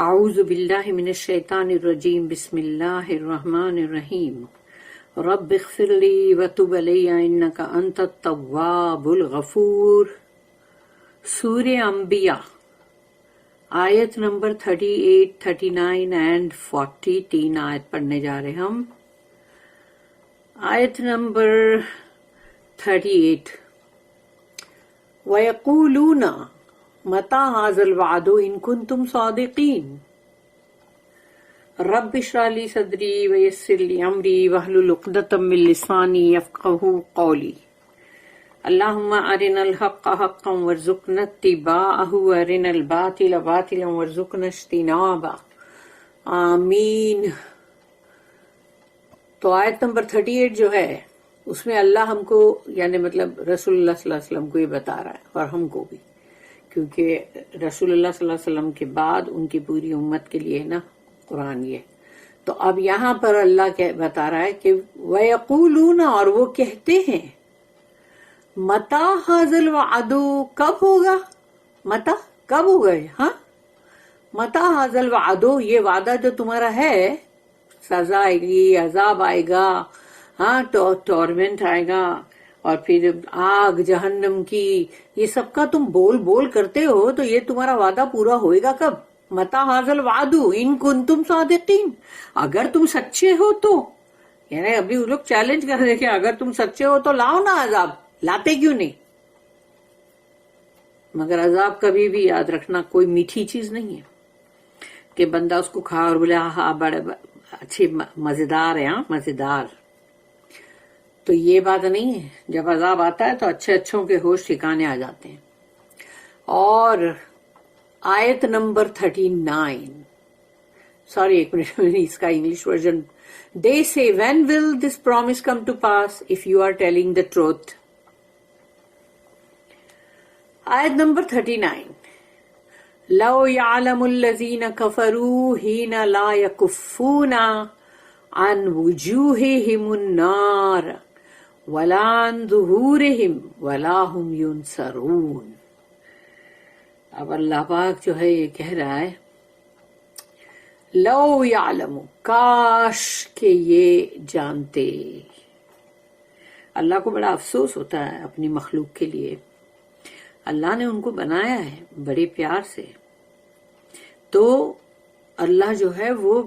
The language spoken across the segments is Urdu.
اعوذ باللہ من الشیطان الرجیم بسم اللہ الرحمن الرحیم رب اغفر لی وتب علی انک انت التواب الغفور. سورہ انبیاء آیت نمبر 38, 39 اینڈ 40. 3 آیت پڑھنے جا رہے ہم. آیت نمبر 38. وَيَقُولُونَ مَتَى هَذَا الْوَعْدُ إِن كُنتُمْ صَادِقِينَ رَبِّ اشْرَحْ لِي صَدْرِي وَيَسِّرْ لِي أَمْرِي وَاحْلُلْ عُقْدَةً مِّن لِّسَانِي يَفْقَهُوا قَوْلِي. اللهم أرنا الحق حقا وارزقنا اتباعه وارنا الباطل باطلا وارزقنا اجتنابه. آمین. تو آیت نمبر 38 جو ہے اس میں اللہ ہم کو یعنی مطلب رسول اللہ صلی اللہ علیہ وسلم کو یہ بتا رہا ہے اور ہم کو بھی، کیونکہ رسول اللہ صلی اللہ علیہ وسلم کے بعد ان کی پوری امت کے لیے نا قرآن یہ. تو اب یہاں پر اللہ بتا رہا ہے کہ وَيَقُولُونَ اور وہ کہتے ہیں مَتَى هَذَا الْوَعْدُ کب ہوگا، متا کب ہوگا، ہاں مَتَى هَذَا الْوَعْدُ یہ وعدہ جو تمہارا ہے، سزا آئے گی، عذاب آئے گا، ہاں ٹورمنٹ آئے گا، اور پھر آگ جہنم کی، یہ سب کا تم بول بول کرتے ہو، تو یہ تمہارا وعدہ پورا ہوئے گا کب؟ مَتَى هَذَا الْوَعْدُ إِن كُنتُمْ صَادِقِينَ اگر تم سچے ہو تو. یعنی ابھی وہ لوگ چیلنج کر رہے کہ اگر تم سچے ہو تو لاؤ نا عذاب، لاتے کیوں نہیں؟ مگر عذاب کبھی بھی یاد رکھنا کوئی میٹھی چیز نہیں ہے کہ بندہ اس کو کھا اور بولے ہاں بڑے اچھے مزیدار ہے، ہاں مزیدار. تو یہ بات نہیں ہے. جب عذاب آتا ہے تو اچھے اچھوں کے ہوش ٹھکانے آ جاتے ہیں. اور آیت نمبر 39، سوری ایک منٹ اس کا English version. They say, when will this promise come to pass if you are telling the truth? آیت نمبر 39. لو يعلم الذين كفروا حين لا يكفون عن وجوههم النار ولا عن ظهورهم ولا هم ينصرون. اب اللہ پاک جو ہے یہ کہہ رہا ہے لو یعلم، کاش کہ یہ جانتے. اللہ کو بڑا افسوس ہوتا ہے اپنی مخلوق کے لیے. اللہ نے ان کو بنایا ہے بڑے پیار سے، تو اللہ جو ہے وہ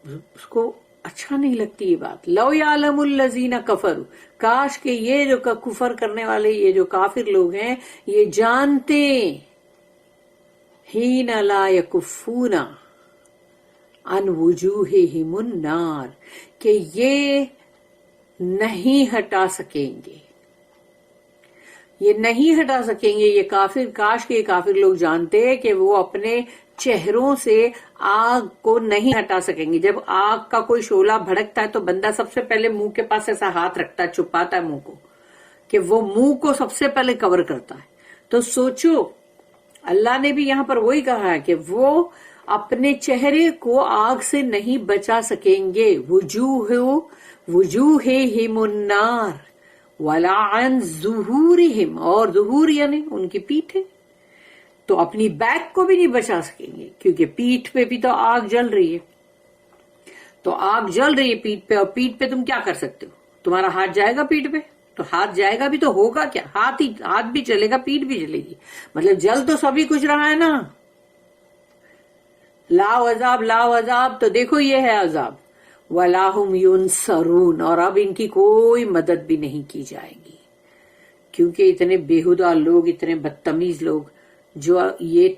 اس کو اچھا نہیں لگتی یہ بات. لو یعلم الذین کفروا، کاش کہ یہ جو کفر کرنے والے، یہ جو کافر لوگ ہیں، یہ جانتے حین لا یکفون عن وجوہہم النار کہ یہ نہیں ہٹا سکیں گے، یہ نہیں ہٹا سکیں گے یہ کافر. کاش کہ یہ کافر لوگ جانتے کہ وہ اپنے چہروں سے آگ کو نہیں ہٹا سکیں گے. جب آگ کا کوئی شعلہ بھڑکتا ہے تو بندہ سب سے پہلے منہ کے پاس ایسا ہاتھ رکھتا ہے، چھپاتا ہے منہ کو، کہ وہ منہ کو سب سے پہلے کور کرتا ہے. تو سوچو اللہ نے بھی یہاں پر وہی کہا ہے کہ وہ اپنے چہرے کو آگ سے نہیں بچا سکیں گے. وجوہہم النار ولا عن ظہورہم، اور ظہور یعنی ان کی پیٹھیں، تو اپنی بیک کو بھی نہیں بچا سکیں گے کیونکہ پیٹھ پہ بھی تو آگ جل رہی ہے. تو آگ جل رہی ہے پیٹھ پہ، اور پیٹھ پہ تم کیا کر سکتے ہو؟ تمہارا ہاتھ جائے گا پیٹھ پہ؟ تو ہاتھ جائے گا بھی تو ہوگا کیا؟ ہاتھ بھی چلے گا، پیٹھ بھی چلے گی، مطلب جل تو سبھی کچھ رہا ہے نا. لاؤ عذاب لاؤ عذاب، تو دیکھو یہ ہے عذاب. وَلَا هُمْ يُنصَرُونَ اور اب ان کی کوئی مدد بھی نہیں کی جائے گی، کیونکہ اتنے بیہودہ لوگ، اتنے بدتمیز لوگ جو یہ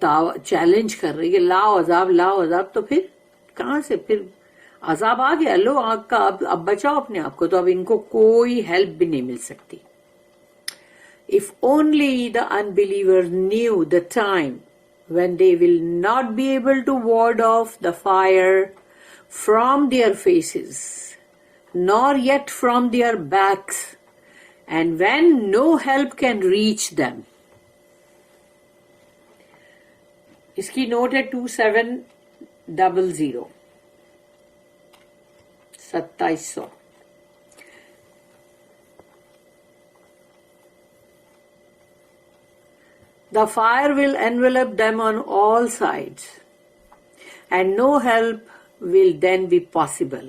چیلنج کر رہے ہیں لاؤ عذاب لاؤ عذاب، تو پھر کہاں سے پھر عذاب آ گیا، لو آگ کا، اب بچاؤ اپنے آپ کو. تو اب ان کو کوئی ہیلپ بھی نہیں مل سکتی. If only the unbelievers knew the time when they will not be able to ward off the fire from their faces, nor yet from their backs, and when no help can reach them. اس کی نوٹ ہے 2700 2700. The fire will envelop them on all sides, and no help will then be possible.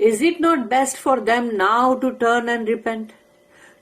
Is it not best for them now to turn and repent?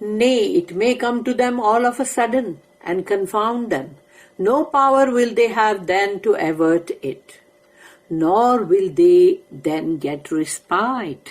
Nay, it may come to them all of a sudden and confound them. No power will they have then to avert it, nor will they then get respite.